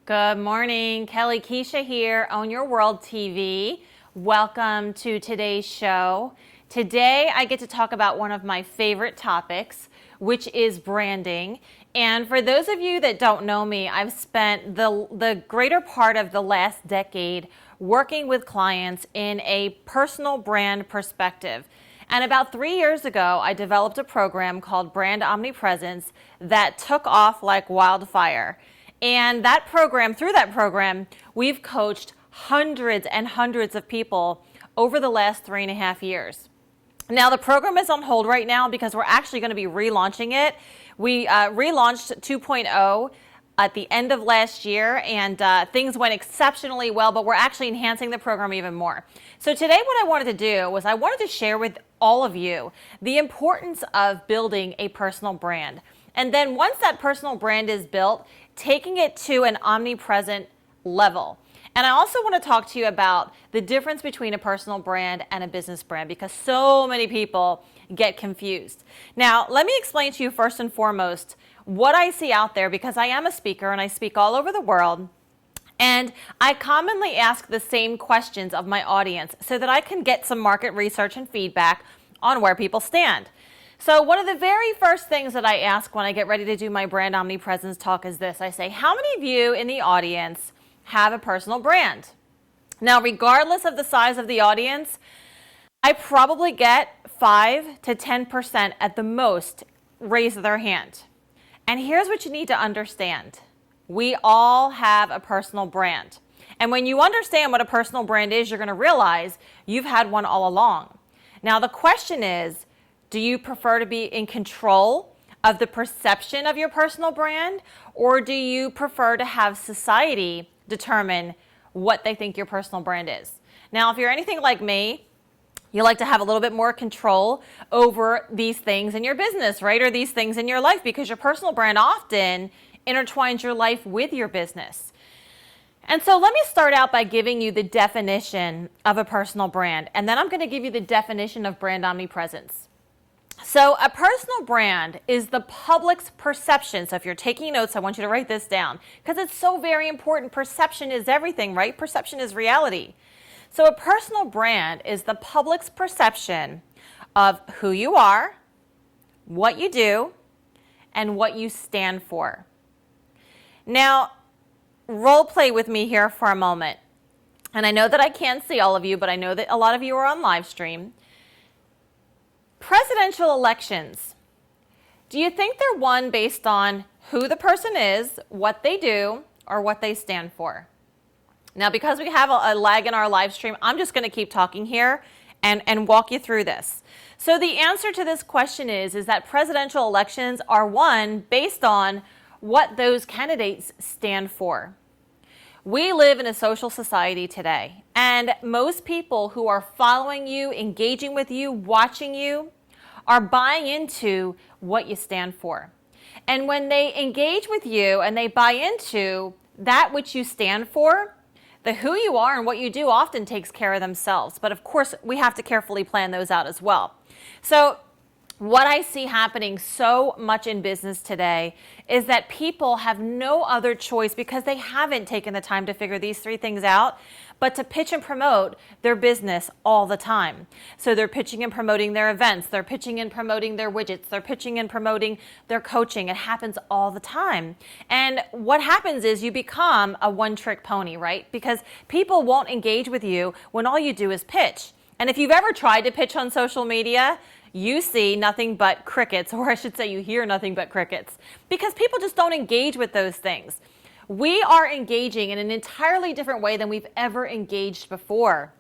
Good morning, Kellie Keisha here, Own Your World TV. Welcome to today's show. Today I get to talk about one of my favorite topics, which is branding. And for those of you that don't know me, I've spent the greater part of the last decade working with clients in a personal brand perspective. And about 3 years ago, I developed a program called Brand Omnipresence that took off like wildfire. And through that program, we've coached hundreds and hundreds of people over the last 3.5 years. Now, the program is on hold right now because we're actually going to be relaunching it. We relaunched 2.0 at the end of last year, and things went exceptionally well, but we're actually enhancing the program even more. So today what I wanted to do was I wanted to share with all of you the importance of building a personal brand. And then once that personal brand is built, taking it to an omnipresent level. And I also want to talk to you about the difference between a personal brand and a business brand because so many people get confused. Now, let me explain to you first and foremost what I see out there because I am a speaker and I speak all over the world. And I commonly ask the same questions of my audience so that I can get some market research and feedback on where people stand. So one of the very first things that I ask when I get ready to do my Brand Omnipresence talk is this. I say, how many of you in the audience have a personal brand? Now, regardless of the size of the audience, I probably get 5 to 10% at the most raise their hand. And here's what you need to understand. We all have a personal brand. And when you understand what a personal brand is, you're going to realize you've had one all along. Now, the question is, do you prefer to be in control of the perception of your personal brand, or do you prefer to have society determine what they think your personal brand is? Now, if you're anything like me, you like to have a little bit more control over these things in your business, right? Or these things in your life, because your personal brand often intertwines your life with your business. And so let me start out by giving you the definition of a personal brand, and then I'm going to give you the definition of brand omnipresence. So a personal brand is the public's perception. So if you're taking notes, I want you to write this down because it's so very important. Perception is everything, right? Perception is reality. So a personal brand is the public's perception of who you are, what you do, and what you stand for. Now, role play with me here for a moment. And I know that I can't see all of you, but I know that a lot of you are on live stream. Presidential elections, do you think they're won based on who the person is, what they do, or what they stand for? Now, because we have a lag in our live stream, I'm just going to keep talking here and walk you through this. So the answer to this question is that presidential elections are won based on what those candidates stand for. We live in a social society today, and most people who are following you, engaging with you, watching you, are buying into what you stand for. And when they engage with you and they buy into that which you stand for, the who you are and what you do often takes care of themselves. But of course, we have to carefully plan those out as well. So what I see happening so much in business today is that people have no other choice because they haven't taken the time to figure these 3 things out, but to pitch and promote their business all the time. So they're pitching and promoting their events, they're pitching and promoting their widgets, they're pitching and promoting their coaching. It happens all the time. And what happens is you become a one-trick pony, right? Because people won't engage with you when all you do is pitch. And if you've ever tried to pitch on social media, you see nothing but crickets, or I should say you hear nothing but crickets, because people just don't engage with those things. We are engaging in an entirely different way than we've ever engaged before.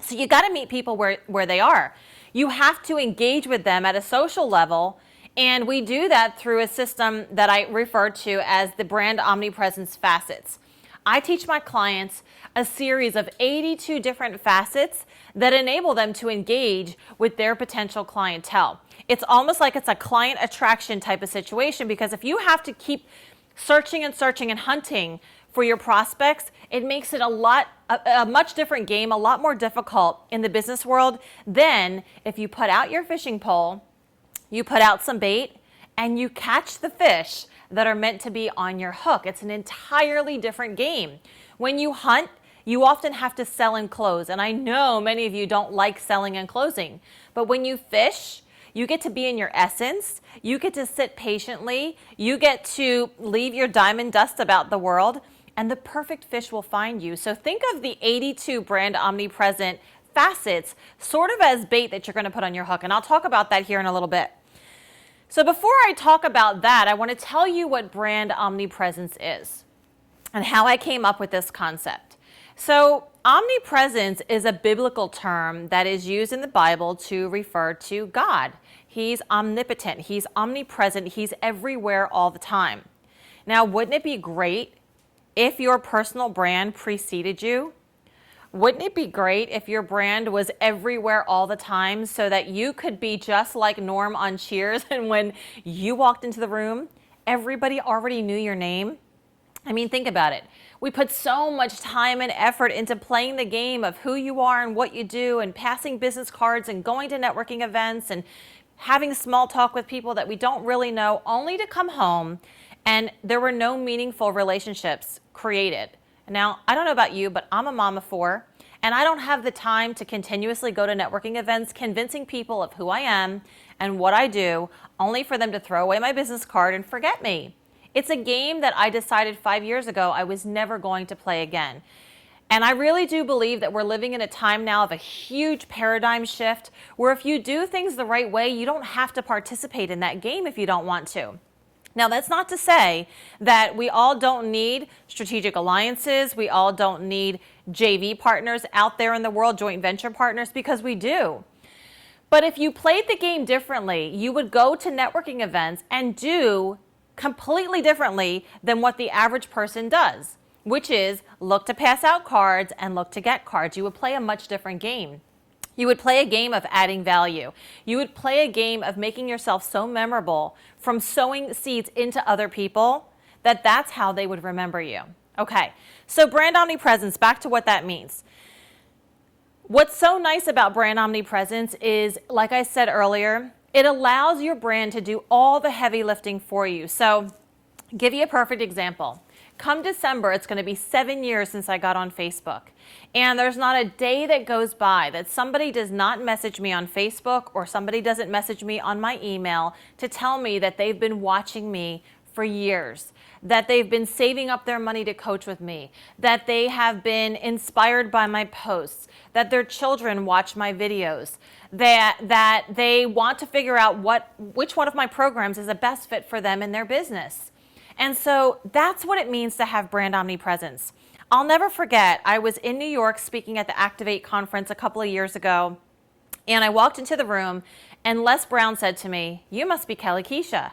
So you got to meet people where they are. You have to engage with them at a social level, and we do that through a system that I refer to as the Brand Omnipresence Facets. I teach my clients a series of 82 different facets that enable them to engage with their potential clientele. It's almost like it's a client attraction type of situation, because if you have to keep searching and searching and hunting for your prospects, it makes it a much different game, a lot more difficult in the business world than if you put out your fishing pole, you put out some bait, and you catch the fish that are meant to be on your hook. It's an entirely different game. When you hunt, you often have to sell and close. And I know many of you don't like selling and closing, but when you fish, you get to be in your essence. You get to sit patiently. You get to leave your diamond dust about the world, and the perfect fish will find you. So think of the 82 brand omnipresent facets sort of as bait that you're going to put on your hook. And I'll talk about that here in a little bit. So before I talk about that, I want to tell you what brand omnipresence is and how I came up with this concept. So omnipresence is a biblical term that is used in the Bible to refer to God. He's omnipotent. He's omnipresent. He's everywhere all the time. Now, wouldn't it be great if your personal brand preceded you? Wouldn't it be great if your brand was everywhere all the time so that you could be just like Norm on Cheers, and when you walked into the room, everybody already knew your name? I mean, think about it. We put so much time and effort into playing the game of who you are and what you do, and passing business cards and going to networking events and having small talk with people that we don't really know, only to come home and there were no meaningful relationships created. Now, I don't know about you, but I'm a mom of 4, and I don't have the time to continuously go to networking events convincing people of who I am and what I do, only for them to throw away my business card and forget me. It's a game that I decided 5 years ago I was never going to play again. And I really do believe that we're living in a time now of a huge paradigm shift where if you do things the right way, you don't have to participate in that game if you don't want to. Now, that's not to say that we all don't need strategic alliances. We all don't need JV partners out there in the world, joint venture partners, because we do. But if you played the game differently, you would go to networking events and do completely differently than what the average person does, which is look to pass out cards and look to get cards. You would play a much different game. You would play a game of adding value. You would play a game of making yourself so memorable from sowing seeds into other people that that's how they would remember you. Okay, so brand omnipresence, back to what that means. What's so nice about brand omnipresence is, like I said earlier, it allows your brand to do all the heavy lifting for you. So, give you a perfect example. Come December, it's going to be 7 years since I got on Facebook. And there's not a day that goes by that somebody does not message me on Facebook or somebody doesn't message me on my email to tell me that they've been watching me for years, that they've been saving up their money to coach with me, that they have been inspired by my posts, that their children watch my videos, that they want to figure out which one of my programs is the best fit for them in their business. And so that's what it means to have brand omnipresence. I'll never forget, I was in New York speaking at the Activate conference a couple of years ago, and I walked into the room, and Les Brown said to me, "You must be Kellie Keisha."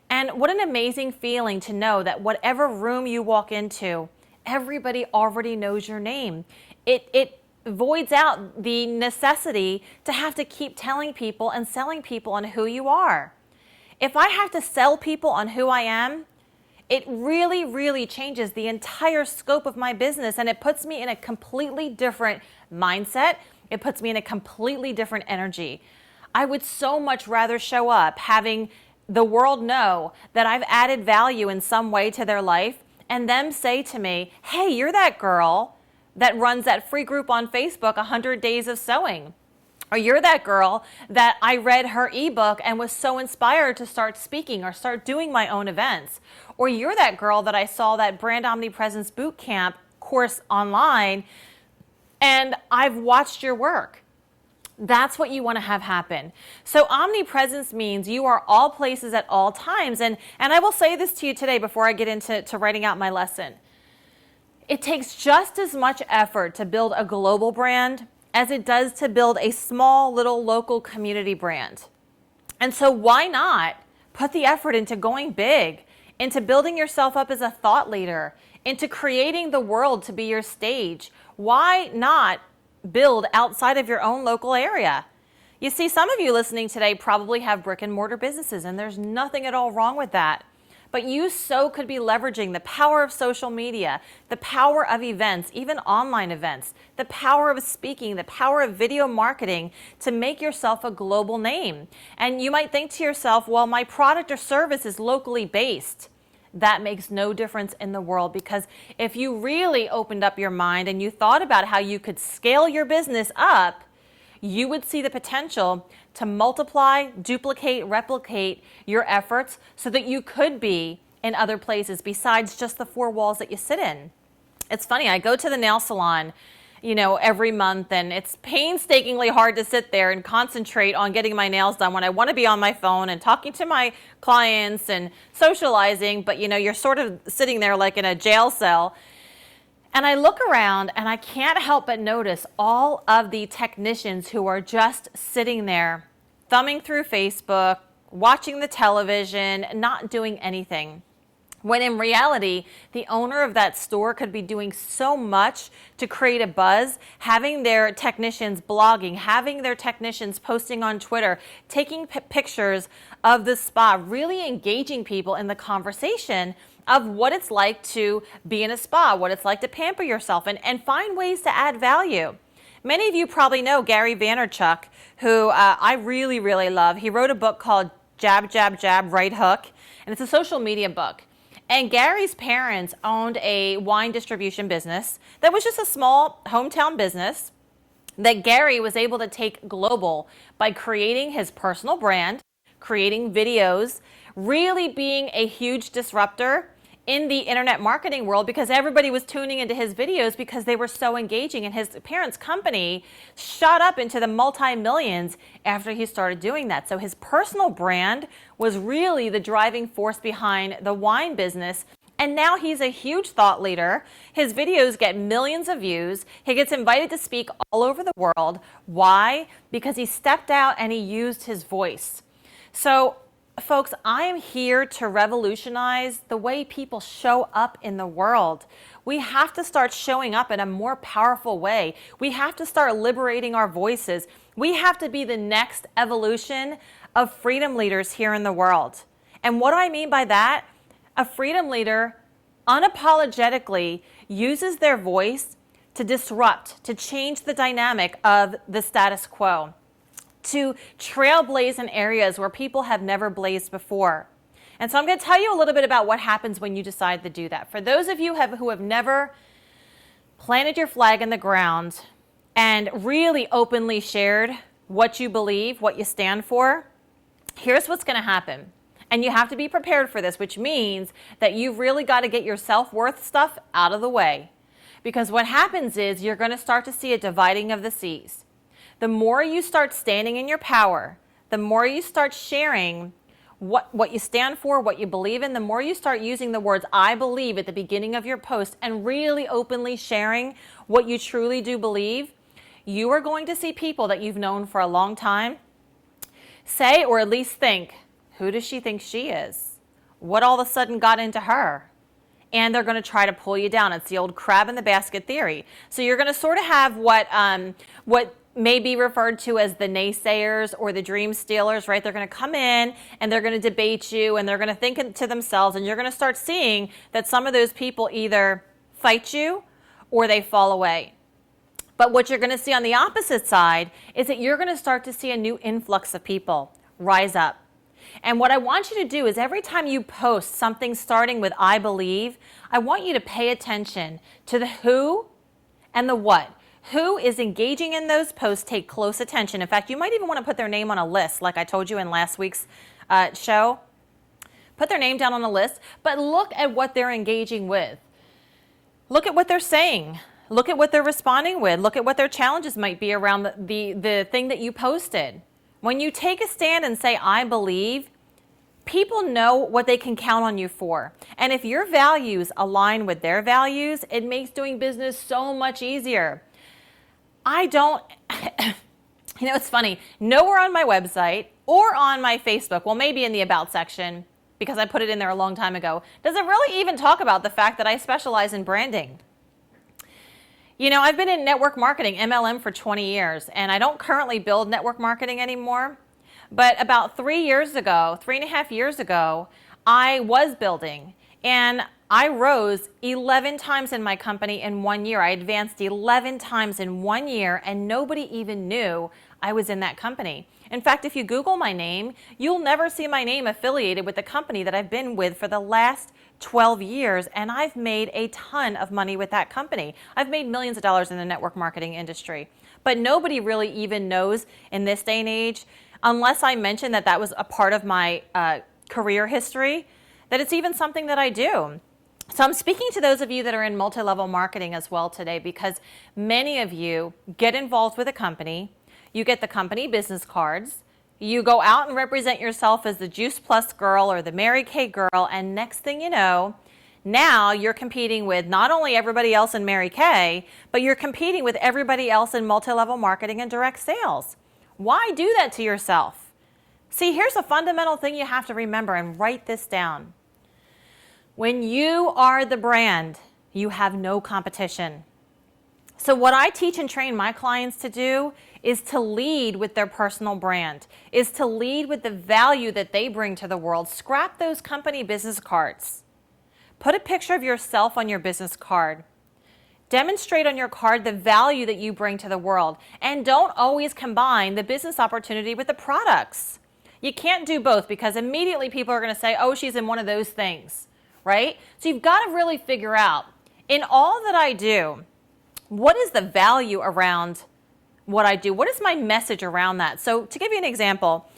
And what an amazing feeling to know that whatever room you walk into, everybody already knows your name. It voids out the necessity to have to keep telling people and selling people on who you are. If I have to sell people on who I am, it really, really changes the entire scope of my business, and it puts me in a completely different mindset. It puts me in a completely different energy. I would so much rather show up having the world know that I've added value in some way to their life, and them say to me, "Hey, you're that girl that runs that free group on Facebook, 100 Days of Sewing." Or you're that girl that I read her ebook and was so inspired to start speaking or start doing my own events. Or you're that girl that I saw that Brand Omnipresence Bootcamp course online and I've watched your work. That's what you want to have happen. So omnipresence means you are all places at all times. And I will say this to you today before I get into writing out my lesson. It takes just as much effort to build a global brand as it does to build a small little local community brand. And so why not put the effort into going big, into building yourself up as a thought leader, into creating the world to be your stage? Why not build outside of your own local area? You see, some of you listening today probably have brick and mortar businesses, and there's nothing at all wrong with that. but you so could be leveraging the power of social media, the power of events, even online events, the power of speaking, the power of video marketing to make yourself a global name. And you might think to yourself, well, my product or service is locally based. That makes no difference in the world, because if you really opened up your mind and you thought about how you could scale your business up, you would see the potential to multiply, duplicate, replicate your efforts so that you could be in other places besides just the four walls that you sit in. It's funny, I go to the nail salon, every month, and it's painstakingly hard to sit there and concentrate on getting my nails done when I want to be on my phone and talking to my clients and socializing, but you're sort of sitting there like in a jail cell. And I look around and I can't help but notice all of the technicians who are just sitting there, thumbing through Facebook, watching the television, not doing anything. When in reality, the owner of that store could be doing so much to create a buzz, having their technicians blogging, having their technicians posting on Twitter, taking pictures of the spa, really engaging people in the conversation of what it's like to be in a spa, what it's like to pamper yourself, and find ways to add value. Many of you probably know Gary Vaynerchuk, who I really, really love. He wrote a book called Jab, Jab, Jab, Right Hook, and it's a social media book. And Gary's parents owned a wine distribution business that was just a small hometown business that Gary was able to take global by creating his personal brand, creating videos, really being a huge disruptor in the internet marketing world, because everybody was tuning into his videos because they were so engaging, and his parents' company shot up into the multi-millions after he started doing that. So his personal brand was really the driving force behind the wine business. And now he's a huge thought leader. His videos get millions of views. He gets invited to speak all over the world. Why? Because he stepped out and he used his voice. So folks, I am here to revolutionize the way people show up in the world. We have to start showing up in a more powerful way. We have to start liberating our voices. We have to be the next evolution of freedom leaders here in the world. And what do I mean by that? A freedom leader unapologetically uses their voice to disrupt, to change the dynamic of the status quo, to trailblaze in areas where people have never blazed before. And so I'm going to tell you a little bit about what happens when you decide to do that. For those of you who have never planted your flag in the ground and really openly shared what you believe, what you stand for, here's what's going to happen. And you have to be prepared for this, which means that you've really got to get your self-worth stuff out of the way. Because what happens is you're going to start to see a dividing of the seas. The more you start standing in your power, the more you start sharing what you stand for, what you believe in, the more you start using the words "I believe" at the beginning of your post and really openly sharing what you truly do believe, you are going to see people that you've known for a long time say, or at least think, who does she think she is? What all of a sudden got into her? And they're going to try to pull you down. It's the old crab in the basket theory. So you're going to sort of have what may be referred to as the naysayers or the dream stealers, right? They're going to come in and they're going to debate you, and they're going to think to themselves, and you're going to start seeing that some of those people either fight you or they fall away. But what you're going to see on the opposite side is that you're going to start to see a new influx of people rise up. And what I want you to do is every time you post something starting with "I believe," I want you to pay attention to the who and the what. Who is engaging in those posts? Take close attention. In fact, you might even want to put their name on a list, like I told you in last week's show. Put their name down on a list, but look at what they're engaging with. Look at what they're saying. Look at what they're responding with. Look at what their challenges might be around the thing that you posted. When you take a stand and say, "I believe," people know what they can count on you for. And if your values align with their values, it makes doing business so much easier. It's funny, nowhere on my website or on my Facebook, well, maybe in the About section, because I put it in there a long time ago, does it really even talk about the fact that I specialize in branding. I've been in network marketing, MLM, for 20 years, and I don't currently build network marketing anymore. But about 3.5 years ago, I was building, and I rose 11 times in my company in 1 year. I advanced 11 times in 1 year, and nobody even knew I was in that company. In fact, if you Google my name, you'll never see my name affiliated with the company that I've been with for the last 12 years, and I've made a ton of money with that company. I've made millions of dollars in the network marketing industry, but nobody really even knows in this day and age, unless I mention that that was a part of my career history, that it's even something that I do. So I'm speaking to those of you that are in multi-level marketing as well today, because many of you get involved with a company, you get the company business cards, you go out and represent yourself as the Juice Plus girl or the Mary Kay girl, and next thing you know, now you're competing with not only everybody else in Mary Kay, but you're competing with everybody else in multi-level marketing and direct sales. Why do that to yourself? See, here's a fundamental thing you have to remember, and write this down. When you are the brand, you have no competition. So what I teach and train my clients to do is to lead with their personal brand, is to lead with the value that they bring to the world. Scrap those company business cards. Put a picture of yourself on your business card. Demonstrate on your card the value that you bring to the world. And don't always combine the business opportunity with the products. You can't do both, because immediately people are going to say, oh, she's in one of those things, right? So you've got to really figure out, in all that I do, what is the value around what I do? What is my message around that? So to give you an example,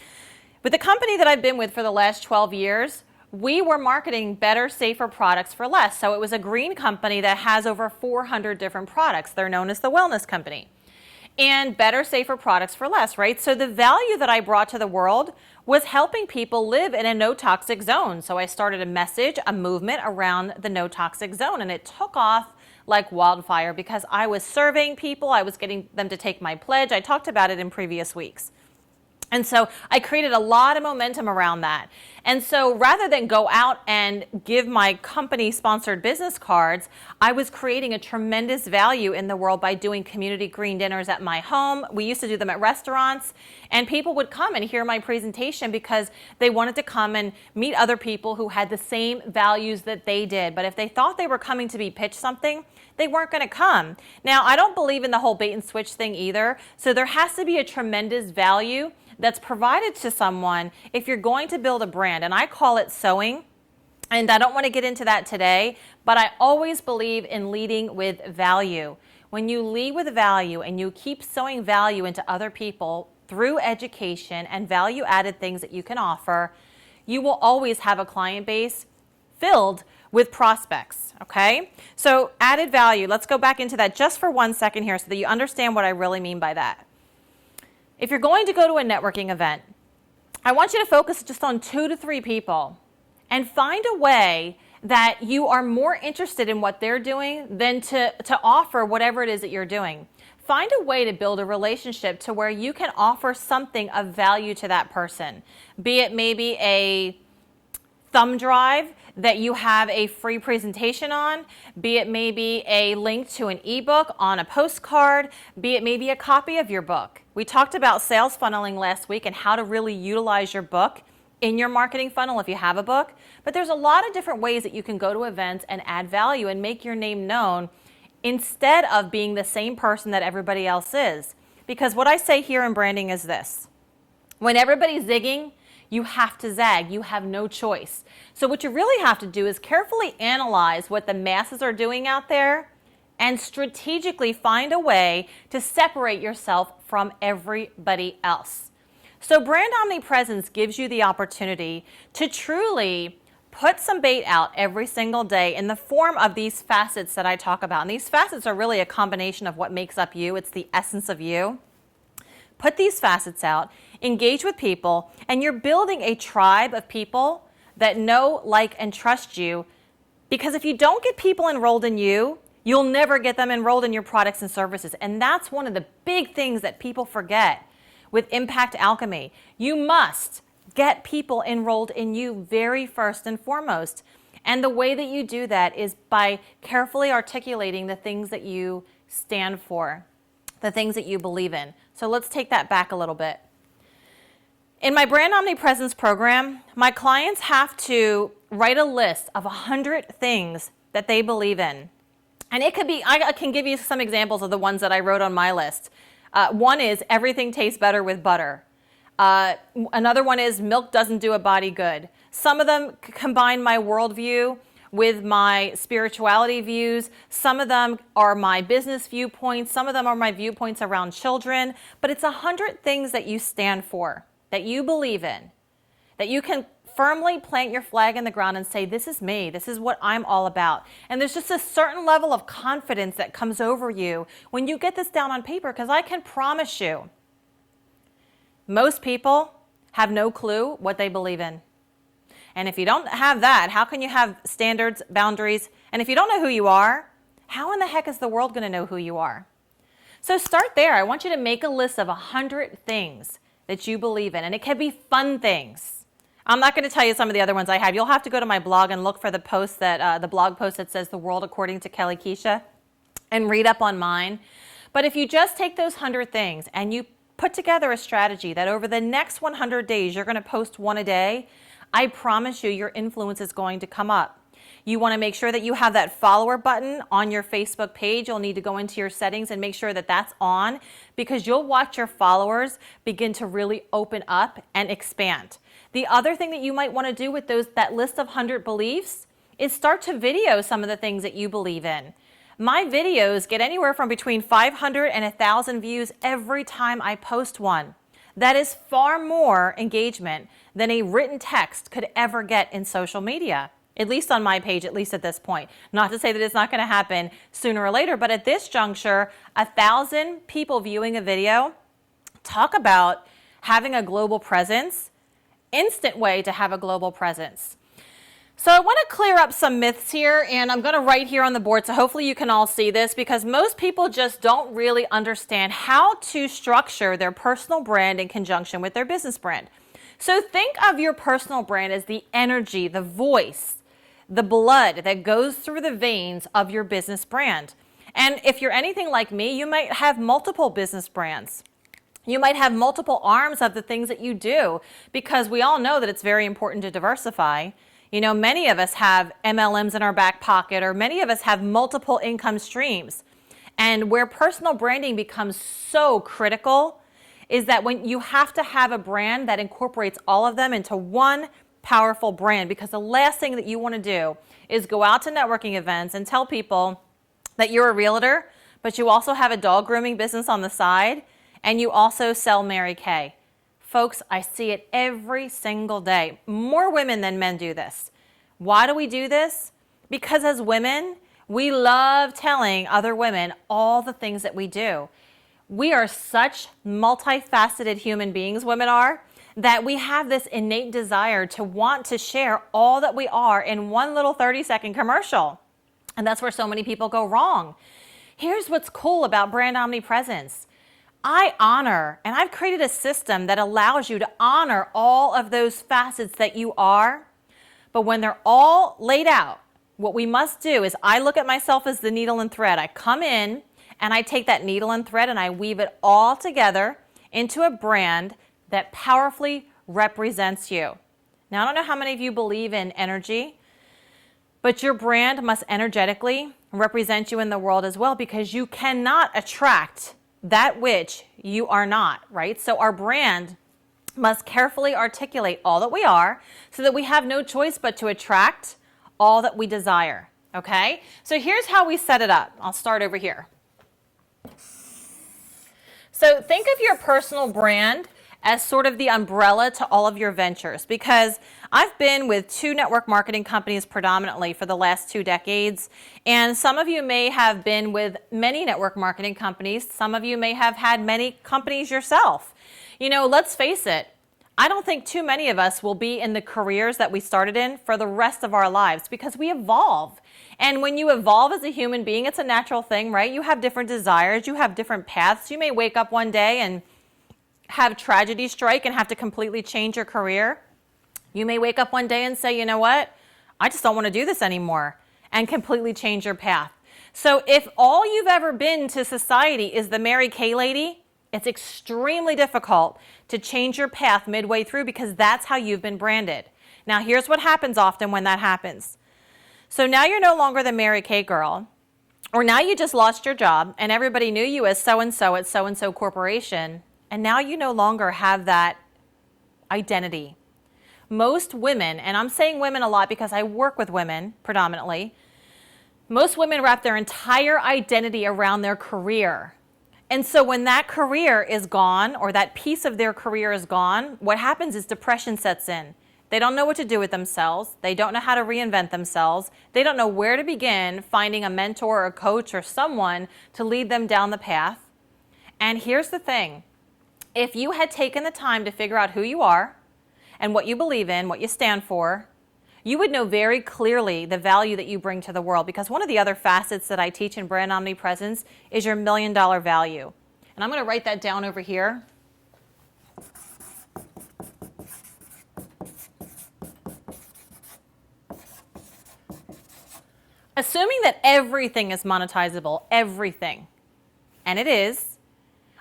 with the company that I've been with for the last 12 years, we were marketing better, safer products for less. So it was a green company that has over 400 different products. They're known as the Wellness Company. And better, safer products for less, right? So the value that I brought to the world was helping people live in a no toxic zone. So I started a message, a movement around the no toxic zone, and it took off like wildfire because I was serving people. I was getting them to take my pledge. I talked about it in previous weeks. And so I created a lot of momentum around that. And so rather than go out and give my company sponsored business cards, I was creating a tremendous value in the world by doing community green dinners at my home. We used to do them at restaurants, and people would come and hear my presentation because they wanted to come and meet other people who had the same values that they did. But if they thought they were coming to be pitched something, they weren't going to come. Now, I don't believe in the whole bait and switch thing either. So there has to be a tremendous value that's provided to someone if you're going to build a brand. And I call it sewing. And I don't want to get into that today, but I always believe in leading with value. When you lead with value and you keep sewing value into other people through education and value added things that you can offer, you will always have a client base filled with prospects, okay? So added value, let's go back into that just for 1 second here so that you understand what I really mean by that. If you're going to go to a networking event, I want you to focus just on 2 to 3 people and find a way that you are more interested in what they're doing than to offer whatever it is that you're doing. Find a way to build a relationship to where you can offer something of value to that person, be it maybe a thumb drive that you have a free presentation on, be it maybe a link to an ebook on a postcard, be it maybe a copy of your book. We talked about sales funneling last week and how to really utilize your book in your marketing funnel if you have a book. But there's a lot of different ways that you can go to events and add value and make your name known instead of being the same person that everybody else is. Because what I say here in branding is this: when everybody's zigging, you have to zag. You have no choice. So what you really have to do is carefully analyze what the masses are doing out there and strategically find a way to separate yourself from everybody else. So brand omnipresence gives you the opportunity to truly put some bait out every single day in the form of these facets that I talk about. And these facets are really a combination of what makes up you. It's the essence of you. Put these facets out, engage with people, and you're building a tribe of people that know, like, and trust you. Because if you don't get people enrolled in you, you'll never get them enrolled in your products and services. And that's one of the big things that people forget with Impact Alchemy. You must get people enrolled in you very first and foremost. And the way that you do that is by carefully articulating the things that you stand for, the things that you believe in. So let's take that back a little bit. In my Brand Omnipresence program, my clients have to write a list of 100 things that they believe in. And it could be, I can give you some examples of the ones that I wrote on my list. One is everything tastes better with butter. Another one is milk doesn't do a body good. Some of them combine my worldview with my spirituality views. Some of them are my business viewpoints. Some of them are my viewpoints around children. But it's 100 things that you stand for, that you believe in, that you can firmly plant your flag in the ground and say, this is me. This is what I'm all about. And there's just a certain level of confidence that comes over you when you get this down on paper, because I can promise you, most people have no clue what they believe in. And if you don't have that, how can you have standards, boundaries? And if you don't know who you are, how in the heck is the world going to know who you are? So start there. I want you to make a list of 100 things that you believe in. And it can be fun things. I'm not going to tell you some of the other ones I have. You'll have to go to my blog and look for the post that the blog post that says The World According to Kellie Keisha and read up on mine. But if you just take those 100 things and you put together a strategy that over the next 100 days, you're going to post one a day, I promise you your influence is going to come up. You want to make sure that you have that follower button on your Facebook page. You'll need to go into your settings and make sure that that's on, because you'll watch your followers begin to really open up and expand. The other thing that you might want to do with that list of 100 beliefs is start to video some of the things that you believe in. My videos get anywhere from between 500 and 1,000 views every time I post one. That is far more engagement than a written text could ever get in social media, at least on my page, at least at this point. Not to say that it's not going to happen sooner or later, but at this juncture, 1,000 people viewing a video, talk about having a global presence, instant way to have a global presence. So I want to clear up some myths here, and I'm going to write here on the board, so hopefully you can all see this, because most people just don't really understand how to structure their personal brand in conjunction with their business brand. So think of your personal brand as the energy, the voice, the blood that goes through the veins of your business brand. And if you're anything like me, you might have multiple business brands. You might have multiple arms of the things that you do, because we all know that it's very important to diversify. You know, many of us have MLMs in our back pocket, or many of us have multiple income streams. And where personal branding becomes so critical is that when you have to have a brand that incorporates all of them into one powerful brand, because the last thing that you want to do is go out to networking events and tell people that you're a realtor, but you also have a dog grooming business on the side, and you also sell Mary Kay. Folks, I see it every single day. More women than men do this. Why do we do this? Because as women, we love telling other women all the things that we do. We are such multifaceted human beings, women are, that we have this innate desire to want to share all that we are in one little 30-second commercial. And that's where so many people go wrong. Here's what's cool about brand omnipresence. I honor, and I've created a system that allows you to honor all of those facets that you are. But when they're all laid out, what we must do is I look at myself as the needle and thread. I come in and I take that needle and thread and I weave it all together into a brand that powerfully represents you. Now, I don't know how many of you believe in energy, but your brand must energetically represent you in the world as well, because you cannot attract that which you are not, right? So our brand must carefully articulate all that we are so that we have no choice but to attract all that we desire, okay? So here's how we set it up. I'll start over here. So think of your personal brand as sort of the umbrella to all of your ventures, because I've been with 2 network marketing companies predominantly for the last 2 decades, and some of you may have been with many network marketing companies. Some of you may have had many companies yourself. You know, let's face it, I don't think too many of us will be in the careers that we started in for the rest of our lives, because we evolve. And when you evolve as a human being, it's a natural thing, right? You have different desires, you have different paths. You may wake up one day and have tragedy strike and have to completely change your career. You may wake up one day and say, you know what, I just don't want to do this anymore, and completely change your path. So if all you've ever been to society is the Mary Kay lady, it's extremely difficult to change your path midway through, because that's how you've been branded. Now, here's what happens often when that happens. So now you're no longer the Mary Kay girl, or now you just lost your job and everybody knew you as so-and-so at so-and-so corporation, and now you no longer have that identity. Most women, and I'm saying women a lot because I work with women predominantly, most women wrap their entire identity around their career. And so when that career is gone, or that piece of their career is gone, what happens is depression sets in. They don't know what to do with themselves. They don't know how to reinvent themselves. They don't know where to begin finding a mentor or a coach or someone to lead them down the path. And here's the thing. If you had taken the time to figure out who you are and what you believe in, what you stand for, you would know very clearly the value that you bring to the world, because one of the other facets that I teach in Brand Omnipresence is your $1 million value. And I'm going to write that down over here. Assuming that everything is monetizable, everything, and it is,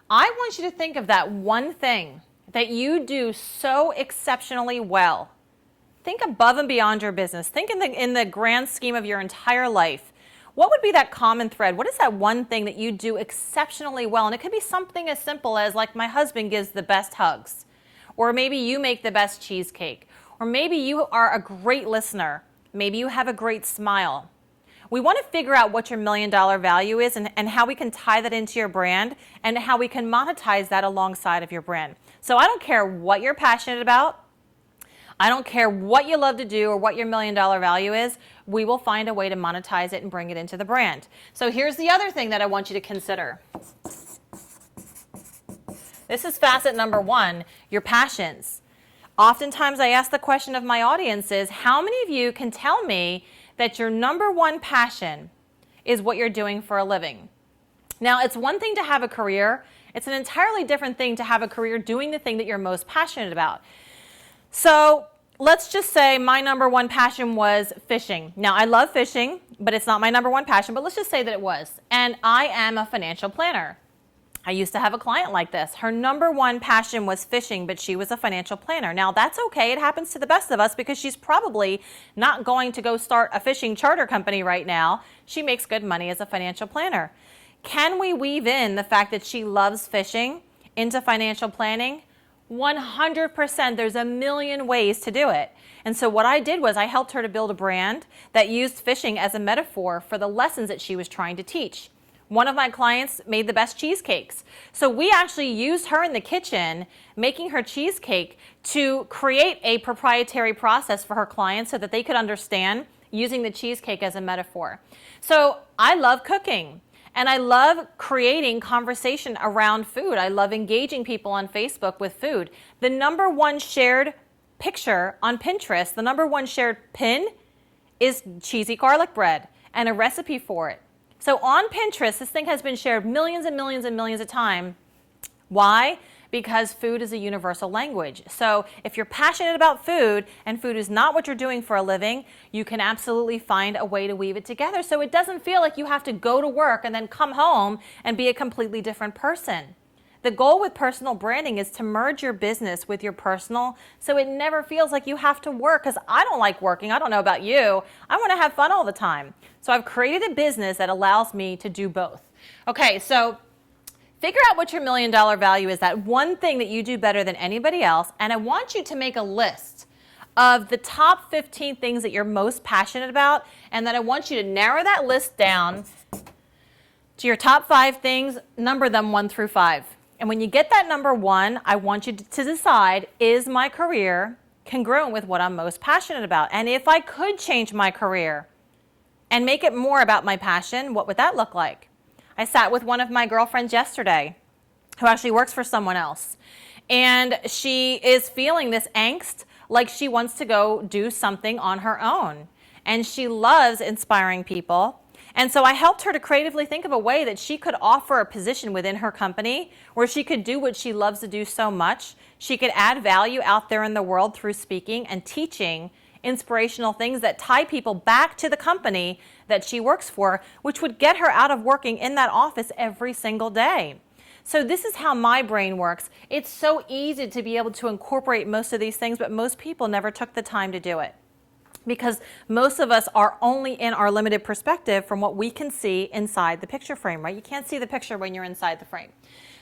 I want you to think of that one thing that you do so exceptionally well. Think above and beyond your business. Think in the grand scheme of your entire life. What would be that common thread? What is that one thing that you do exceptionally well? And it could be something as simple as, like, my husband gives the best hugs. Or maybe you make the best cheesecake. Or maybe you are a great listener. Maybe you have a great smile. We want to figure out what your $1 million value is and how we can tie that into your brand and how we can monetize that alongside of your brand. So I don't care what you're passionate about. I don't care what you love to do or what your $1 million value is. We will find a way to monetize it and bring it into the brand. So here's the other thing that I want you to consider. This is facet number 1, your passions. Oftentimes I ask the question of my audience is, how many of you can tell me that your number 1 passion is what you're doing for a living? Now, it's one thing to have a career. It's an entirely different thing to have a career doing the thing that you're most passionate about. So let's just say my number 1 passion was fishing. Now, I love fishing, but it's not my number 1 passion, but let's just say that it was. And I am a financial planner. I used to have a client like this. Her number 1 passion was fishing, but she was a financial planner. Now, that's okay. It happens to the best of us because she's probably not going to go start a fishing charter company right now. She makes good money as a financial planner. Can we weave in the fact that she loves fishing into financial planning? 100%. There's a million ways to do it. And so what I did was I helped her to build a brand that used fishing as a metaphor for the lessons that she was trying to teach. One of my clients made the best cheesecakes. So we actually used her in the kitchen making her cheesecake to create a proprietary process for her clients so that they could understand using the cheesecake as a metaphor. So I love cooking. And I love creating conversation around food. I love engaging people on Facebook with food. The number 1 shared picture on Pinterest, the number 1 shared pin is cheesy garlic bread and a recipe for it. So on Pinterest, this thing has been shared millions and millions and millions of times. Why? Because food is a universal language. So if you're passionate about food and food is not what you're doing for a living, you can absolutely find a way to weave it together so it doesn't feel like you have to go to work and then come home and be a completely different person. The goal with personal branding is to merge your business with your personal so it never feels like you have to work, because I don't like working. I don't know about you. I want to have fun all the time. So I've created a business that allows me to do both. Okay, so figure out what your $1 million value is, that one thing that you do better than anybody else, and I want you to make a list of the top 15 things that you're most passionate about, and then I want you to narrow that list down to your top 5 things, number them 1 through 5. And when you get that number 1, I want you to decide, is my career congruent with what I'm most passionate about? And if I could change my career and make it more about my passion, what would that look like? I sat with one of my girlfriends yesterday who actually works for someone else. And she is feeling this angst, like she wants to go do something on her own. And she loves inspiring people. And so I helped her to creatively think of a way that she could offer a position within her company where she could do what she loves to do so much. She could add value out there in the world through speaking and teaching inspirational things that tie people back to the company that she works for, which would get her out of working in that office every single day. So this is how my brain works. It's so easy to be able to incorporate most of these things, but most people never took the time to do it, because most of us are only in our limited perspective from what we can see inside the picture frame, right? You can't see the picture when you're inside the frame.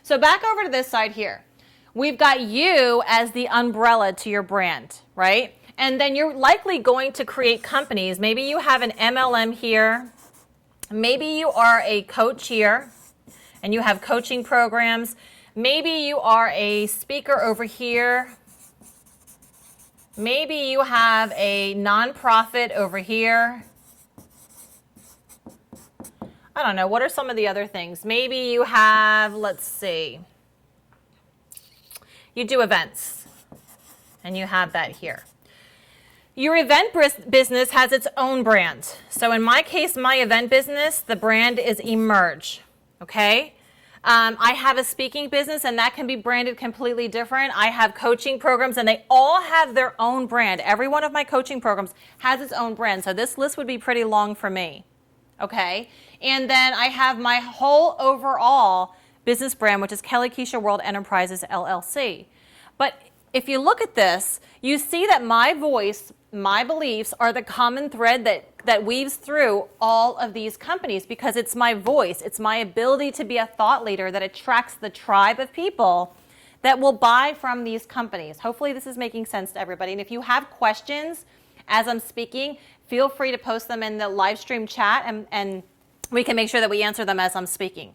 So back over to this side here. We've got you as the umbrella to your brand, right? And then you're likely going to create companies. Maybe you have an MLM here. Maybe you are a coach here and you have coaching programs. Maybe you are a speaker over here. Maybe you have a nonprofit over here. I don't know. What are some of the other things? Maybe you have, let's see, you do events, and you have that here. Your event business has its own brand. So in my case, my event business, the brand is Emerge, okay? I have a speaking business, and that can be branded completely different. I have coaching programs, and they all have their own brand. Every one of my coaching programs has its own brand. So this list would be pretty long for me, okay? And then I have my whole overall business brand, which is Kellie Keisha World Enterprises, LLC. But if you look at this, you see that my voice, my beliefs are the common thread that weaves through all of these companies, because it's my voice, it's my ability to be a thought leader that attracts the tribe of people that will buy from these companies. Hopefully this is making sense to everybody. And if you have questions as I'm speaking, feel free to post them in the live stream chat, and we can make sure that we answer them as I'm speaking.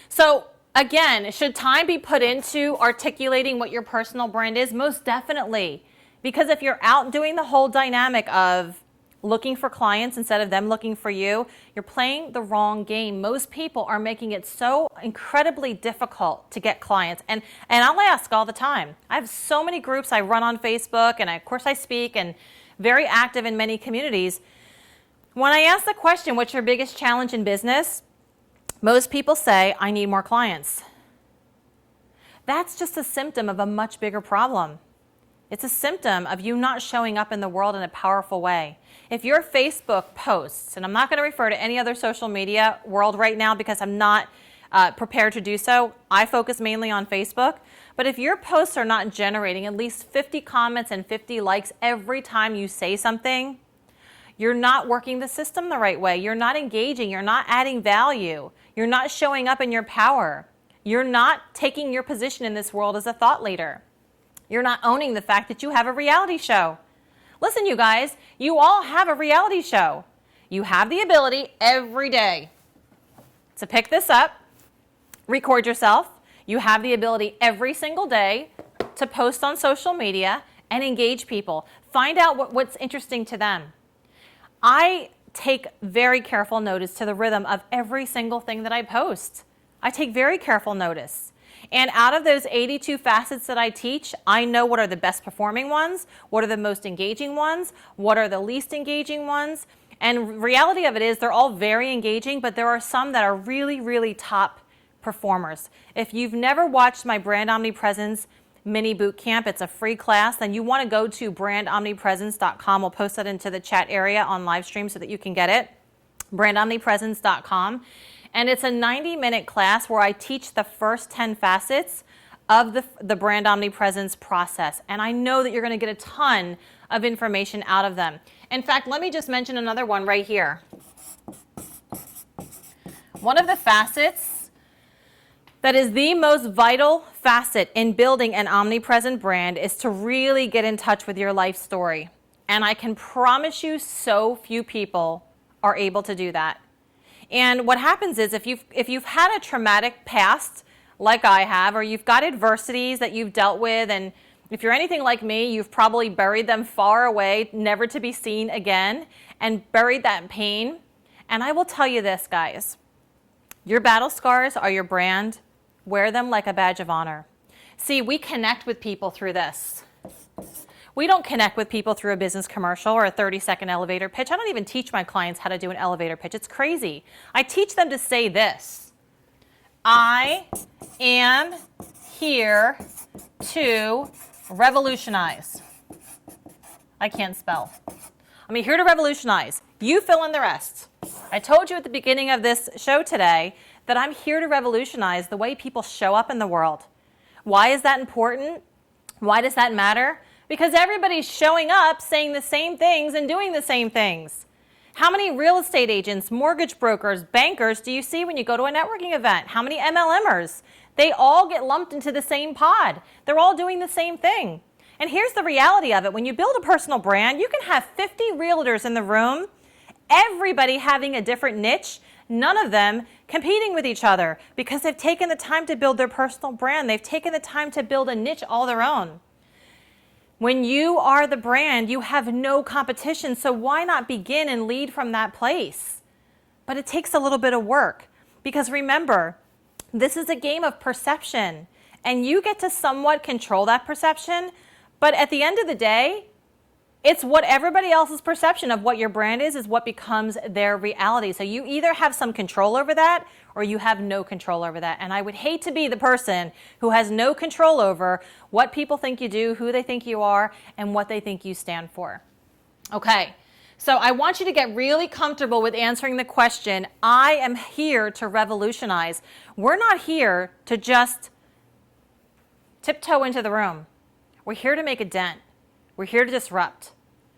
So again, should time be put into articulating what your personal brand is? Most definitely. Because if you're out doing the whole dynamic of looking for clients instead of them looking for you, you're playing the wrong game. Most people are making it so incredibly difficult to get clients. And I'll ask all the time. I have so many groups I run on Facebook, and of course I speak, and very active in many communities. When I ask the question, what's your biggest challenge in business? Most people say, I need more clients. That's just a symptom of a much bigger problem. It's a symptom of you not showing up in the world in a powerful way. If your Facebook posts, and I'm not going to refer to any other social media world right now because I'm not prepared to do so. I focus mainly on Facebook. But if your posts are not generating at least 50 comments and 50 likes every time you say something, you're not working the system the right way. You're not engaging. You're not adding value. You're not showing up in your power. You're not taking your position in this world as a thought leader. You're not owning the fact that you have a reality show. Listen, you guys, you all have a reality show. You have the ability every day to pick this up, record yourself. You have the ability every single day to post on social media and engage people. Find out what's interesting to them. I take very careful notice to the rhythm of every single thing that I post. I take very careful notice. And out of those 82 facets that I teach, I know what are the best performing ones, what are the most engaging ones, what are the least engaging ones. And reality of it is they're all very engaging, but there are some that are really, really top performers. If you've never watched my Brand Omnipresence mini boot camp, it's a free class, then you want to go to brandomnipresence.com. We'll post that into the chat area on live stream so that you can get it. brandomnipresence.com. And it's a 90-minute class where I teach the first 10 facets of the Brand Omnipresence process. And I know that you're going to get a ton of information out of them. In fact, let me just mention another one right here. One of the facets that is the most vital facet in building an omnipresent brand is to really get in touch with your life story. And I can promise you so few people are able to do that. And what happens is if you've had a traumatic past like I have, or you've got adversities that you've dealt with, and if you're anything like me, you've probably buried them far away, never to be seen again, and buried that pain. And I will tell you this, guys. Your battle scars are your brand. Wear them like a badge of honor. See, we connect with people through this. We don't connect with people through a business commercial or a 30-second elevator pitch. I don't even teach my clients how to do an elevator pitch. It's crazy. I teach them to say this. I am here to revolutionize. I can't spell. I'm here to revolutionize. You fill in the rest. I told you at the beginning of this show today that I'm here to revolutionize the way people show up in the world. Why is that important? Why does that matter? Because everybody's showing up, saying the same things and doing the same things. How many real estate agents, mortgage brokers, bankers do you see when you go to a networking event? How many MLMers? They all get lumped into the same pod. They're all doing the same thing. And here's the reality of it. When you build a personal brand, you can have 50 realtors in the room, everybody having a different niche, none of them competing with each other because they've taken the time to build their personal brand. They've taken the time to build a niche all their own. When you are the brand, you have no competition, so why not begin and lead from that place? But it takes a little bit of work because remember, this is a game of perception and you get to somewhat control that perception, but at the end of the day, it's what everybody else's perception of what your brand is what becomes their reality. So you either have some control over that or you have no control over that. And I would hate to be the person who has no control over what people think you do, who they think you are, and what they think you stand for. Okay, so I want you to get really comfortable with answering the question, I am here to revolutionize. We're not here to just tiptoe into the room. We're here to make a dent. We're here to disrupt.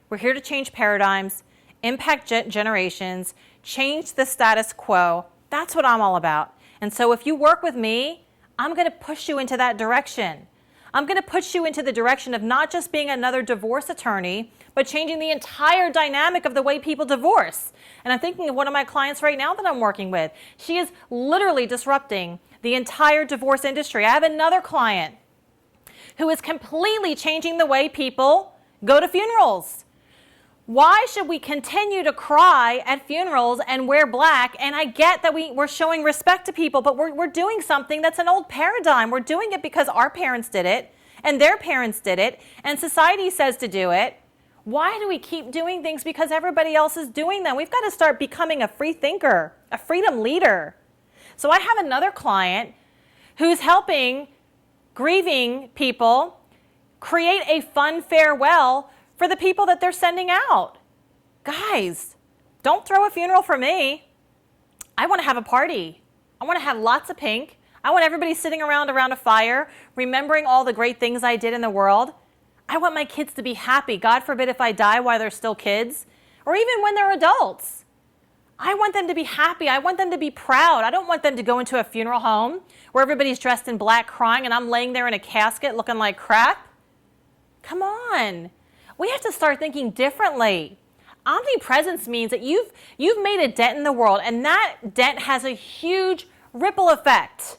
We're here to change paradigms, impact generations, change the status quo. That's what I'm all about. And so if you work with me, I'm going to push you into that direction. I'm going to push you into the direction of not just being another divorce attorney, but changing the entire dynamic of the way people divorce. And I'm thinking of one of my clients right now that I'm working with. She is literally disrupting the entire divorce industry. I have another client who is completely changing the way people go to funerals. Why should we continue to cry at funerals and wear black? And I get that we're showing respect to people, but we're doing something that's an old paradigm. We're doing it because our parents did it and their parents did it and society says to do it. Why do we keep doing things because everybody else is doing them? We've got to start becoming a free thinker, a freedom leader. So I have another client who's helping grieving people create a fun farewell for the people that they're sending out. Guys, don't throw a funeral for me. I want to have a party. I want to have lots of pink. I want everybody sitting around a fire, remembering all the great things I did in the world. I want my kids to be happy. God forbid if I die while they're still kids, or even when they're adults. I want them to be happy. I want them to be proud. I don't want them to go into a funeral home where everybody's dressed in black crying and I'm laying there in a casket looking like crap. Come on. We have to start thinking differently. Omnipresence means that you've made a dent in the world, and that dent has a huge ripple effect.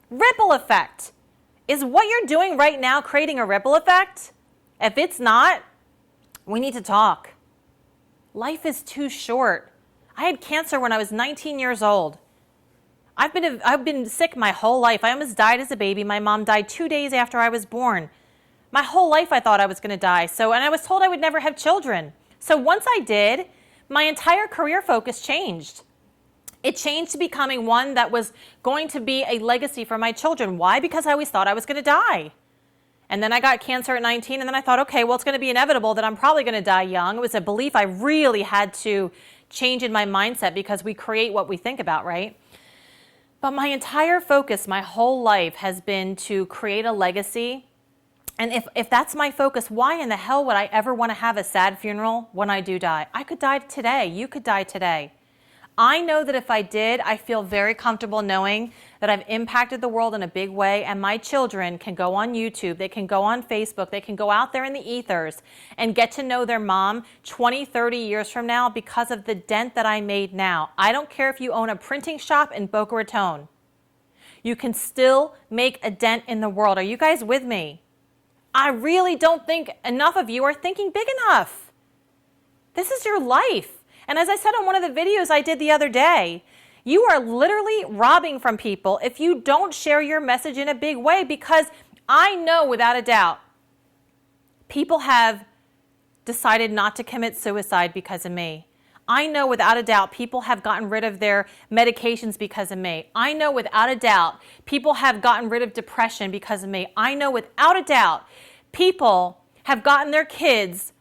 Ripple effect. Is what you're doing right now creating a ripple effect? If it's not, we need to talk. Life is too short. I had cancer when I was 19 years old. I've been sick my whole life. I almost died as a baby. My mom died 2 days after I was born. My whole life I thought I was going to die. And I was told I would never have children. So once I did, my entire career focus changed. It changed to becoming one that was going to be a legacy for my children. Why? Because I always thought I was going to die. And then I got cancer at 19, and then I thought, okay, well, it's going to be inevitable that I'm probably going to die young. It was a belief I really had to change in my mindset because we create what we think about, right? But my entire focus, my whole life has been to create a legacy. And if that's my focus, why in the hell would I ever want to have a sad funeral when I do die? I could die today. You could die today. I know that if I did, I feel very comfortable knowing that I've impacted the world in a big way, and my children can go on YouTube, they can go on Facebook, they can go out there in the ethers and get to know their mom 20, 30 years from now because of the dent that I made now. I don't care if you own a printing shop in Boca Raton. You can still make a dent in the world. Are you guys with me? I really don't think enough of you are thinking big enough. This is your life. And as I said on one of the videos I did the other day, you are literally robbing from people if you don't share your message in a big way, because I know without a doubt, people have decided not to commit suicide because of me. I know without a doubt people have gotten rid of their medications because of me. I know without a doubt people have gotten rid of depression because of me. I know without a doubt people have gotten their kids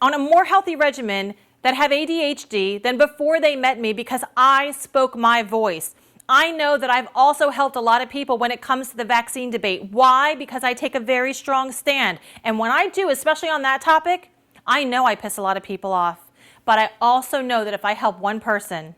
on a more healthy regimen that have ADHD than before they met me because I spoke my voice. I know that I've also helped a lot of people when it comes to the vaccine debate. Why? Because I take a very strong stand. And when I do, especially on that topic, I know I piss a lot of people off. But I also know that if I help one person,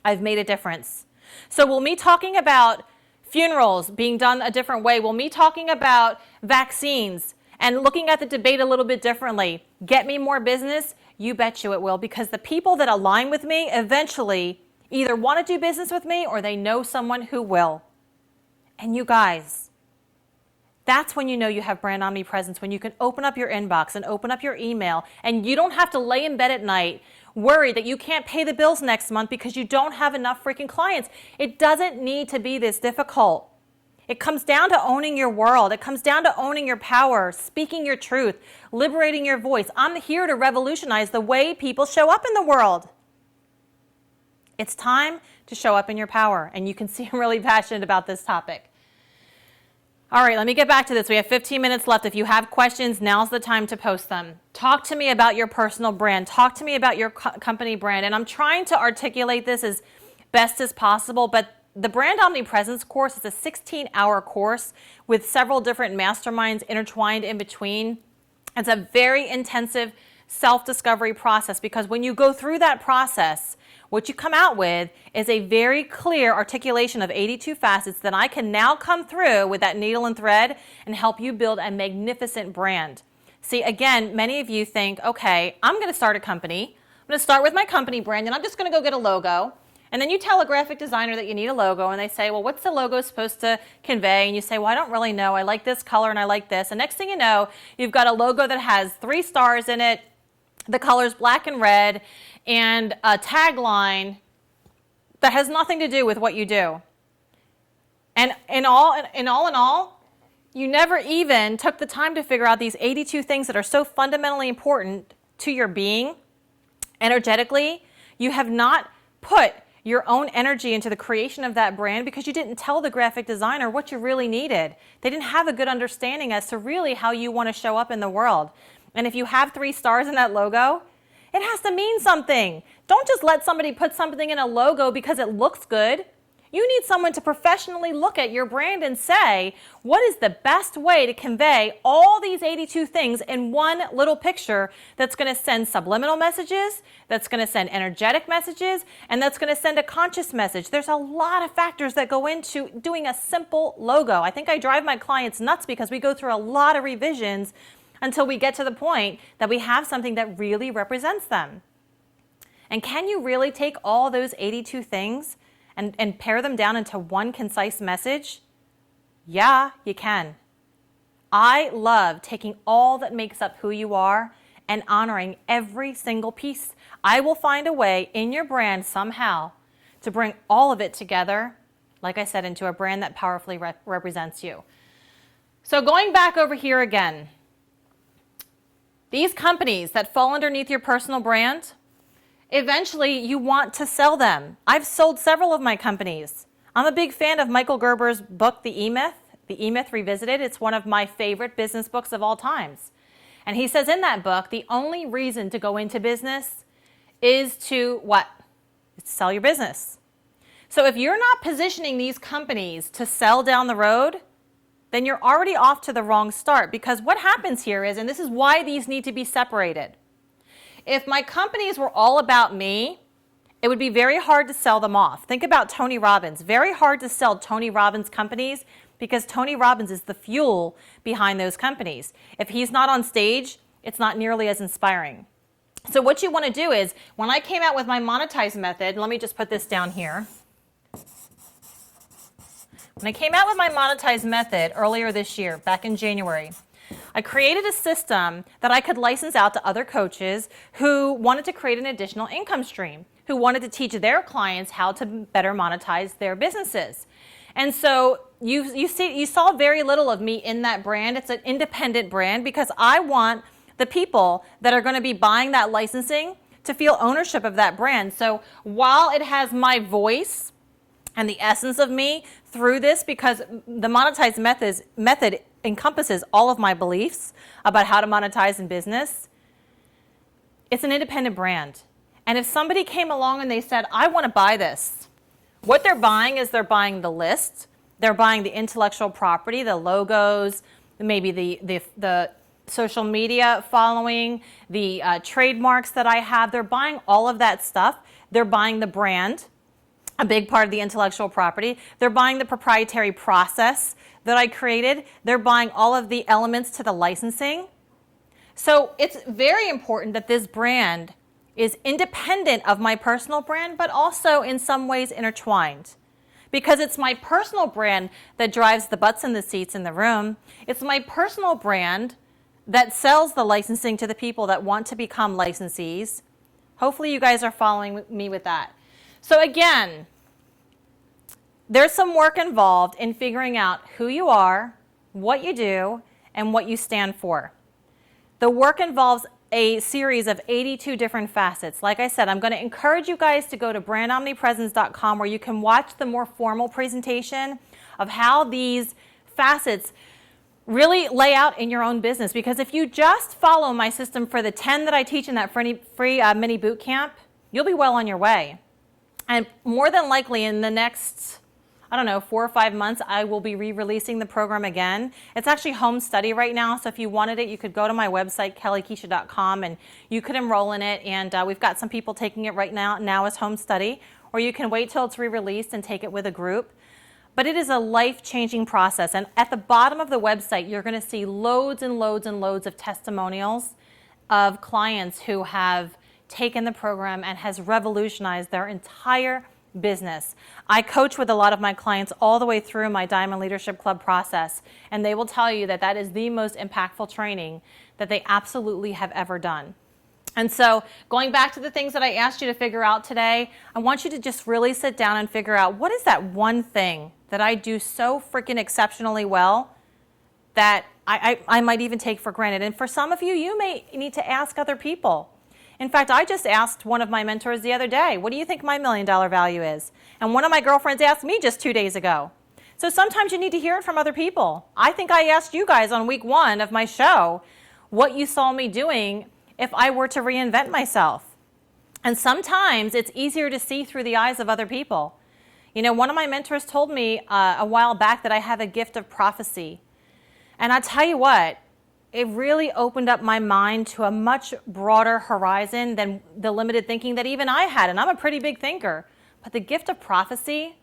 I've made a difference. So will me talking about funerals being done a different way, will me talking about vaccines and looking at the debate a little bit differently get me more business? You bet you it will, because the people that align with me eventually either want to do business with me or they know someone who will. And you guys, that's when you know you have brand omnipresence, when you can open up your inbox and open up your email and you don't have to lay in bed at night worried that you can't pay the bills next month because you don't have enough freaking clients. It doesn't need to be this difficult. It comes down to owning your world. It comes down to owning your power, speaking your truth, liberating your voice. I'm here to revolutionize the way people show up in the world. It's time to show up in your power, and you can see I'm really passionate about this topic. All right, let me get back to this. We have 15 minutes left. If you have questions, now's the time to post them. Talk to me about your personal brand. Talk to me about your company brand. And I'm trying to articulate this as best as possible, but the Brand Omnipresence course is a 16-hour course with several different masterminds intertwined in between. It's a very intensive self-discovery process because when you go through that process, what you come out with is a very clear articulation of 82 facets that I can now come through with that needle and thread and help you build a magnificent brand. See, again, many of you think, okay, I'm going to start a company. I'm going to start with my company brand and I'm just going to go get a logo. And then you tell a graphic designer that you need a logo and they say, well, what's the logo supposed to convey? And you say, well, I don't really know. I like this color and I like this. And next thing you know, you've got a logo that has 3 stars in it, the colors black and red, and a tagline that has nothing to do with what you do. And in all, you never even took the time to figure out these 82 things that are so fundamentally important to your being. Energetically, you have not put your own energy into the creation of that brand because you didn't tell the graphic designer what you really needed. They didn't have a good understanding as to really how you want to show up in the world. And if you have 3 stars in that logo, it has to mean something. Don't just let somebody put something in a logo because it looks good. You need someone to professionally look at your brand and say, what is the best way to convey all these 82 things in one little picture that's going to send subliminal messages, that's going to send energetic messages, and that's going to send a conscious message. There's a lot of factors that go into doing a simple logo. I think I drive my clients nuts because we go through a lot of revisions until we get to the point that we have something that really represents them. And can you really take all those 82 things and pare them down into one concise message? Yeah, you can. I love taking all that makes up who you are and honoring every single piece. I will find a way in your brand somehow to bring all of it together, like I said, into a brand that powerfully represents you. So going back over here again, these companies that fall underneath your personal brand, eventually you want to sell them. I've sold several of my companies. I'm a big fan of Michael Gerber's book, The E-Myth Revisited. It's one of my favorite business books of all times. And he says in that book, the only reason to go into business is to what? It's to sell your business. So if you're not positioning these companies to sell down the road, then you're already off to the wrong start. Because what happens here is, and this is why these need to be separated, if my companies were all about me, it would be very hard to sell them off. Think about Tony Robbins. Very hard to sell Tony Robbins companies because Tony Robbins is the fuel behind those companies. If he's not on stage, it's not nearly as inspiring. So what you want to do is, when I came out with my monetized method, let me just put this down here. When I came out with my monetized method earlier this year, back in January, I created a system that I could license out to other coaches who wanted to create an additional income stream, who wanted to teach their clients how to better monetize their businesses. And so you saw very little of me in that brand. It's an independent brand because I want the people that are going to be buying that licensing to feel ownership of that brand. So while it has my voice and the essence of me through this, because the monetized method encompasses all of my beliefs about how to monetize in business, It's an independent brand. And if somebody came along and they said, I want to buy this, what they're buying is they're buying the list, they're buying the intellectual property, the logos, maybe the social media following, the trademarks that I have. They're buying all of that stuff. They're buying the brand, a big part of the intellectual property. They're buying the proprietary process that I created. They're buying all of the elements to the licensing. So it's very important that this brand is independent of my personal brand, but also in some ways intertwined. Because it's my personal brand that drives the butts in the seats in the room. It's my personal brand that sells the licensing to the people that want to become licensees. Hopefully you guys are following me with that. So again, there's some work involved in figuring out who you are, what you do, and what you stand for. The work involves a series of 82 different facets. Like I said, I'm going to encourage you guys to go to brandomnipresence.com where you can watch the more formal presentation of how these facets really lay out in your own business. Because if you just follow my system for the 10 that I teach in that free mini boot camp, you'll be well on your way. And more than likely in the next, 4 or 5 months, I will be re-releasing the program again. It's actually home study right now, so if you wanted it, you could go to my website, kellykeisha.com, and you could enroll in it. And we've got some people taking it right now as home study, or you can wait till it's re-released and take it with a group. But it is a life-changing process. And at the bottom of the website, you're going to see loads and loads and loads of testimonials of clients who have taken the program and has revolutionized their entire business. I coach with a lot of my clients all the way through my Diamond Leadership Club process, and they will tell you that that is the most impactful training that they absolutely have ever done. And so going back to the things that I asked you to figure out today, I want you to just really sit down and figure out, what is that one thing that I do so freaking exceptionally well that I might even take for granted? And for some of you, you may need to ask other people. In fact, I just asked one of my mentors the other day, what do you think my $1 million value is? And one of my girlfriends asked me just 2 days ago. So sometimes you need to hear it from other people. I think I asked you guys on week 1 of my show what you saw me doing if I were to reinvent myself. And sometimes it's easier to see through the eyes of other people. You know, one of my mentors told me a while back that I have a gift of prophecy. And I tell you what, it really opened up my mind to a much broader horizon than the limited thinking that even I had. And I'm a pretty big thinker. But the gift of prophecy,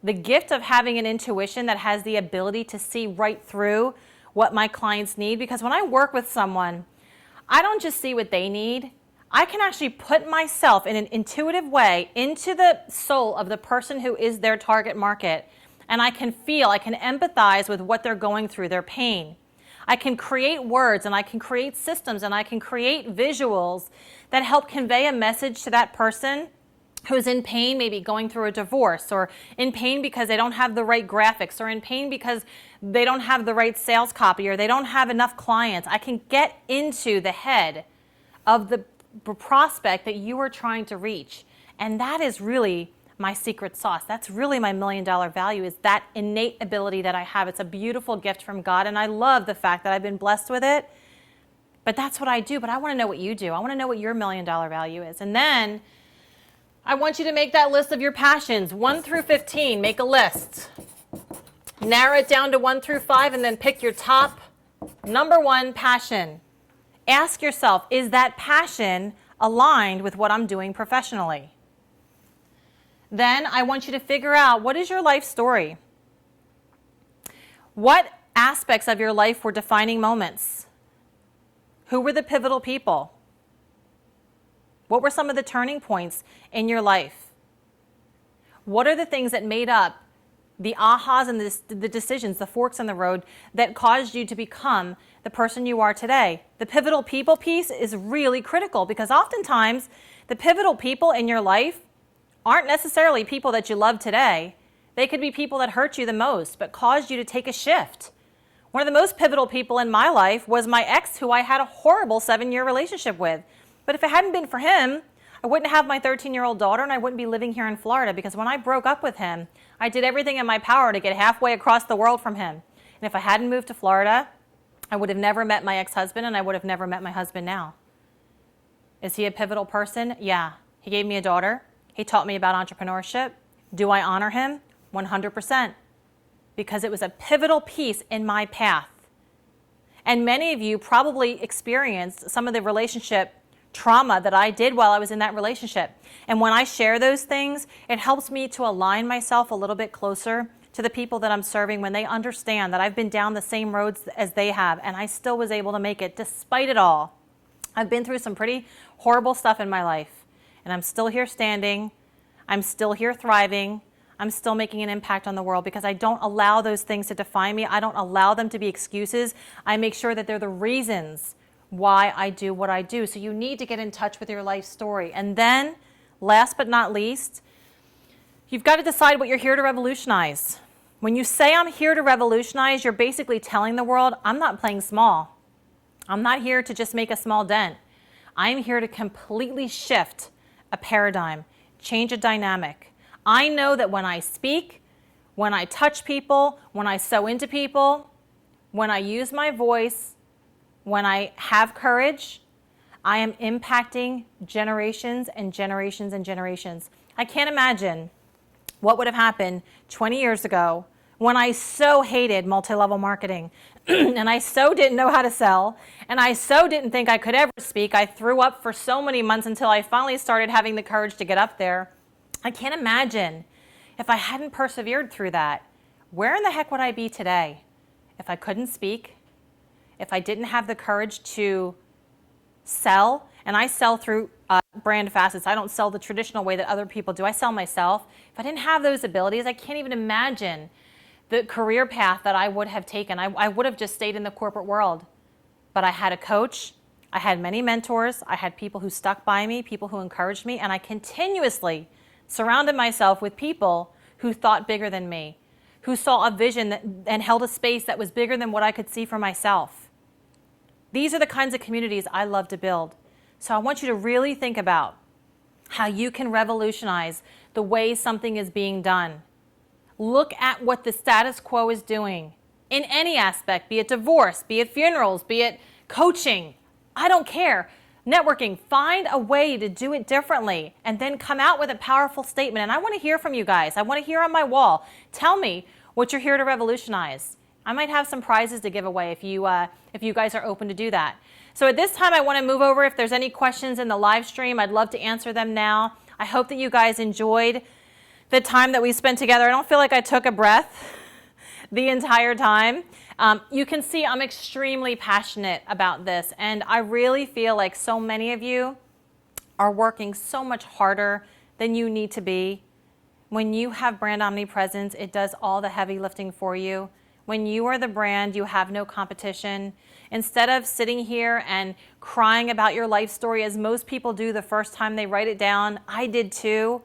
the gift of having an intuition that has the ability to see right through what my clients need. Because when I work with someone, I don't just see what they need. I can actually put myself in an intuitive way into the soul of the person who is their target market. And I can feel, I can empathize with what they're going through, their pain. I can create words and I can create systems and I can create visuals that help convey a message to that person who's in pain, maybe going through a divorce, or in pain because they don't have the right graphics, or in pain because they don't have the right sales copy, or they don't have enough clients. I can get into the head of the prospect that you are trying to reach. And that is really my secret sauce. That's really my $1 million value, is that innate ability that I have. It's a beautiful gift from God, and I love the fact that I've been blessed with it. But that's what I do. But I want to know what you do. I want to know what your $1 million value is. And then I want you to make that list of your passions, 1 through 15. Make a list. Narrow it down to 1 through 5, and then pick your top number 1 passion. Ask yourself, is that passion aligned with what I'm doing professionally? Then I want you to figure out, what is your life story? What aspects of your life were defining moments? Who were the pivotal people? What were some of the turning points in your life? What are the things that made up the ahas and the decisions, the forks in the road that caused you to become the person you are today? The pivotal people piece is really critical, because oftentimes the pivotal people in your life aren't necessarily people that you love today. They could be people that hurt you the most, but caused you to take a shift. One of the most pivotal people in my life was my ex, who I had a horrible 7-year relationship with. But if it hadn't been for him, I wouldn't have my 13-year-old daughter, and I wouldn't be living here in Florida, because when I broke up with him, I did everything in my power to get halfway across the world from him. And if I hadn't moved to Florida, I would have never met my ex-husband, and I would have never met my husband now. Is he a pivotal person? Yeah. He gave me a daughter. He taught me about entrepreneurship. Do I honor him? 100%. Because it was a pivotal piece in my path. And many of you probably experienced some of the relationship trauma that I did while I was in that relationship. And when I share those things, it helps me to align myself a little bit closer to the people that I'm serving when they understand that I've been down the same roads as they have, and I still was able to make it despite it all. I've been through some pretty horrible stuff in my life, and I'm still here standing. I'm still here thriving. I'm still making an impact on the world because I don't allow those things to define me. I don't allow them to be excuses. I make sure that they're the reasons why I do what I do. So you need to get in touch with your life story. And then, last but not least, you've got to decide what you're here to revolutionize. When you say I'm here to revolutionize, you're basically telling the world, I'm not playing small. I'm not here to just make a small dent. I'm here to completely shift a paradigm, change a dynamic. I know that when I speak, when I touch people, when I sow into people, when I use my voice, when I have courage, I am impacting generations and generations and generations. I can't imagine what would have happened 20 years ago when I so hated multi-level marketing and I so didn't know how to sell and I so didn't think I could ever speak. I threw up for so many months until I finally started having the courage to get up there. I can't imagine if I hadn't persevered through that. Where in the heck would I be today if I couldn't speak, if I didn't have the courage to sell? And I sell through brand facets. I don't sell the traditional way that other people do. I sell myself. If I didn't have those abilities, I can't even imagine the career path that I would have taken. I would have just stayed in the corporate world. But I had a coach. I had many mentors. I had people who stuck by me, people who encouraged me, and I continuously surrounded myself with people who thought bigger than me, who saw a vision and held a space that was bigger than what I could see for myself. These are the kinds of communities I love to build. So I want you to really think about how you can revolutionize the way something is being done. Look at what the status quo is doing in any aspect, be it divorce, be it funerals, be it coaching. I don't care. Networking, find a way to do it differently and then come out with a powerful statement. And I want to hear from you guys. I want to hear on my wall. Tell me what you're here to revolutionize. I might have some prizes to give away if you guys are open to do that. So at this time, I want to move over. If there's any questions in the live stream, I'd love to answer them now. I hope that you guys enjoyed the time that we spent together. I don't feel like I took a breath the entire time. You can see I'm extremely passionate about this, and I really feel like so many of you are working so much harder than you need to be. When you have brand omnipresence, it does all the heavy lifting for you. When you are the brand, you have no competition. Instead of sitting here and crying about your life story, as most people do the first time they write it down, I did too,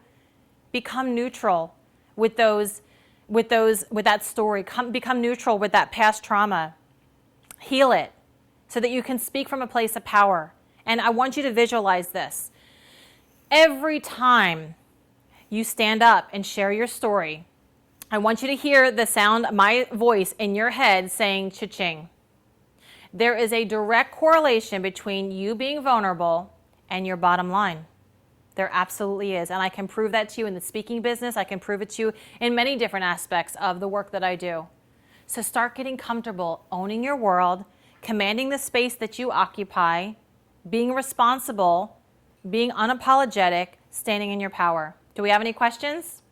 become neutral with that story. Become neutral with that past trauma. Heal it so that you can speak from a place of power. And I want you to visualize this. Every time you stand up and share your story, I want you to hear the sound of my voice in your head saying cha-ching. There is a direct correlation between you being vulnerable and your bottom line. There absolutely is. And I can prove that to you in the speaking business. I can prove it to you in many different aspects of the work that I do. So start getting comfortable owning your world, commanding the space that you occupy, being responsible, being unapologetic, standing in your power. Do we have any questions?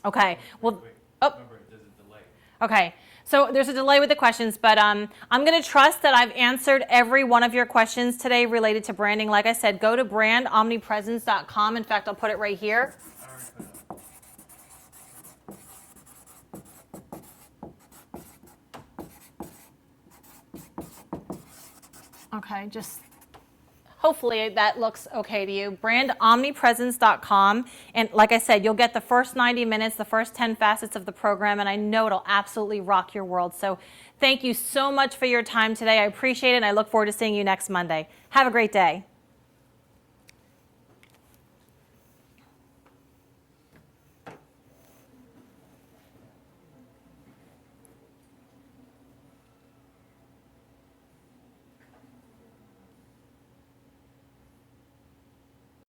Okay. Well, Remember, there's a delay. Okay. So there's a delay with the questions, but I'm going to trust that I've answered every one of your questions today related to branding. Like I said, go to brandomnipresence.com. In fact, I'll put it right here. Okay, just hopefully that looks okay to you. Brandomnipresence.com. And like I said, you'll get the first 90 minutes, the first 10 facets of the program, and I know it'll absolutely rock your world. So thank you so much for your time today. I appreciate it, and I look forward to seeing you next Monday. Have a great day.